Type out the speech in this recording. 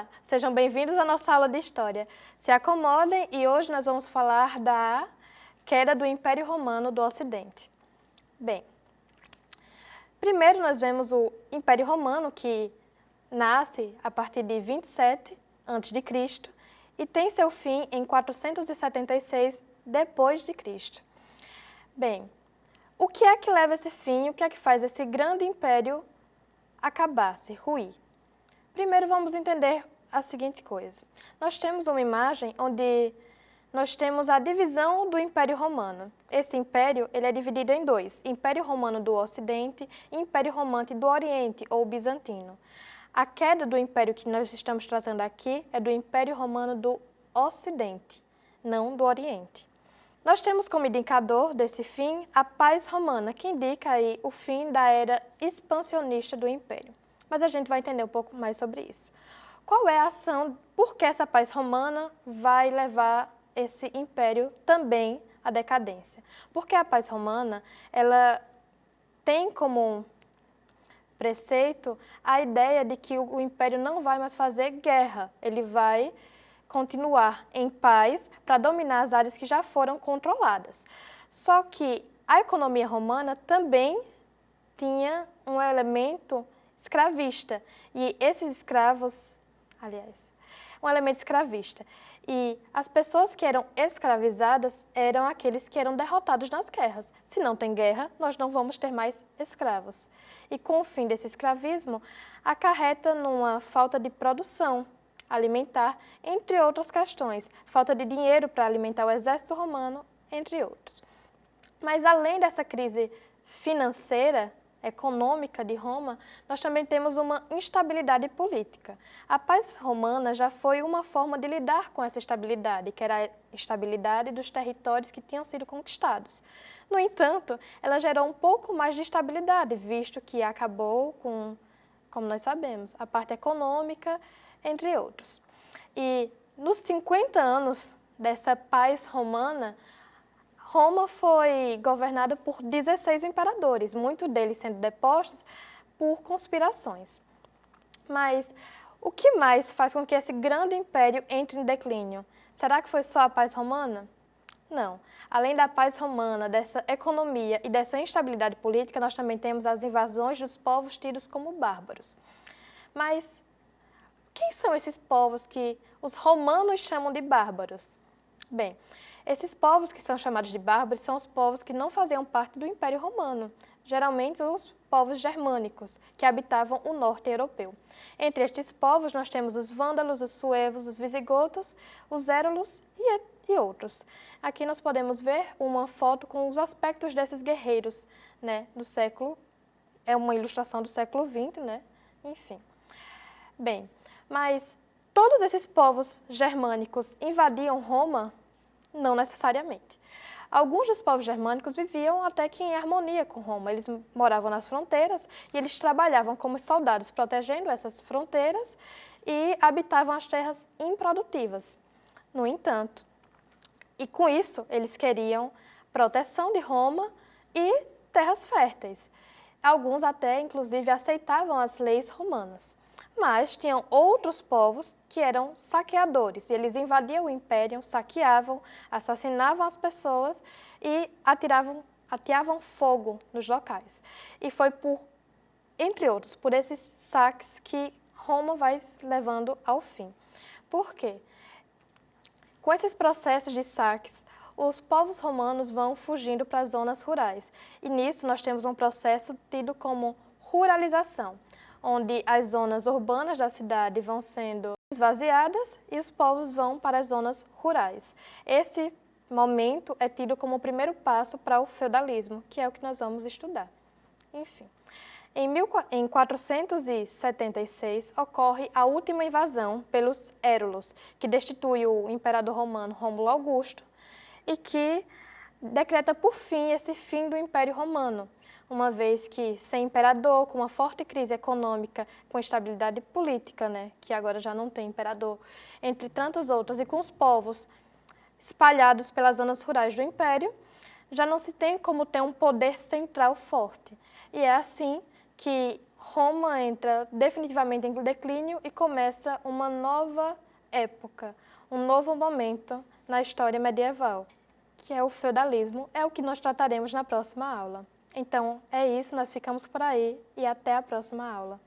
Olá, sejam bem-vindos à nossa aula de História. Se acomodem e hoje nós vamos falar da queda do Império Romano do Ocidente. Bem, primeiro nós vemos o Império Romano, que nasce a partir de 27 a.C. e tem seu fim em 476 depois de Cristo. Bem, o que é que leva esse fim? O que é que faz esse grande império acabar, se ruir? Primeiro vamos entender a seguinte coisa. Nós temos uma imagem onde nós temos a divisão do Império Romano. Esse império ele é dividido em dois, Império Romano do Ocidente e Império Romano do Oriente, ou Bizantino. A queda do império que nós estamos tratando aqui é do Império Romano do Ocidente, não do Oriente. Nós temos como indicador desse fim a paz romana, que indica aí o fim da era expansionista do império. Mas a gente vai entender um pouco mais sobre isso. Qual é a ação, por que essa paz romana vai levar esse império também à decadência? Porque a paz romana, ela tem como preceito a ideia de que o império não vai mais fazer guerra, ele vai continuar em paz para dominar as áreas que já foram controladas. Só que a economia romana também tinha um elemento escravista, e esses escravos, um elemento escravista, e as pessoas que eram escravizadas eram aqueles que eram derrotados nas guerras. Se não tem guerra, nós não vamos ter mais escravos. E com o fim desse escravismo, acarreta numa falta de produção alimentar, entre outras questões, falta de dinheiro para alimentar o exército romano, entre outros. Mas além dessa crise financeira, econômica de Roma, nós também temos uma instabilidade política. A paz romana já foi uma forma de lidar com essa estabilidade, que era a estabilidade dos territórios que tinham sido conquistados. No entanto, ela gerou um pouco mais de estabilidade, visto que acabou com, como nós sabemos, a parte econômica, entre outros. E nos 50 anos dessa paz romana, Roma foi governada por 16 imperadores, muitos deles sendo depostos por conspirações. Mas o que mais faz com que esse grande império entre em declínio? Será que foi só a paz romana? Não. Além da paz romana, dessa economia e dessa instabilidade política, nós também temos as invasões dos povos tidos como bárbaros. Mas quem são esses povos que os romanos chamam de bárbaros? Bem, esses povos que são chamados de bárbaros são os povos que não faziam parte do Império Romano, geralmente os povos germânicos, que habitavam o norte europeu. Entre estes povos nós temos os vândalos, os suevos, os visigotos, os érulos e outros. Aqui nós podemos ver uma foto com os aspectos desses guerreiros, né, do século, é uma ilustração do século XX, né, enfim. Bem, mas todos esses povos germânicos invadiam Roma? Não necessariamente. Alguns dos povos germânicos viviam até que em harmonia com Roma. Eles moravam nas fronteiras e eles trabalhavam como soldados, protegendo essas fronteiras e habitavam as terras improdutivas. No entanto, e com isso eles queriam proteção de Roma e terras férteis. Alguns até, inclusive, aceitavam as leis romanas. Mas tinham outros povos que eram saqueadores, e eles invadiam o império, saqueavam, assassinavam as pessoas e ateavam fogo nos locais. E foi entre outros, por esses saques que Roma vai levando ao fim. Por quê? Com esses processos de saques, os povos romanos vão fugindo para as zonas rurais. E nisso nós temos um processo tido como ruralização, onde as zonas urbanas da cidade vão sendo esvaziadas e os povos vão para as zonas rurais. Esse momento é tido como o primeiro passo para o feudalismo, que é o que nós vamos estudar. Enfim, em 476 ocorre a última invasão pelos érulos, que destitui o imperador romano Rômulo Augusto e que decreta por fim esse fim do Império Romano, uma vez que, sem imperador, com uma forte crise econômica, com instabilidade política, né, que agora já não tem imperador, entre tantos outros, e com os povos espalhados pelas zonas rurais do império, já não se tem como ter um poder central forte. E é assim que Roma entra definitivamente em declínio e começa uma nova época, um novo momento na história medieval, que é o feudalismo, é o que nós trataremos na próxima aula. Então, é isso, nós ficamos por aí e até a próxima aula.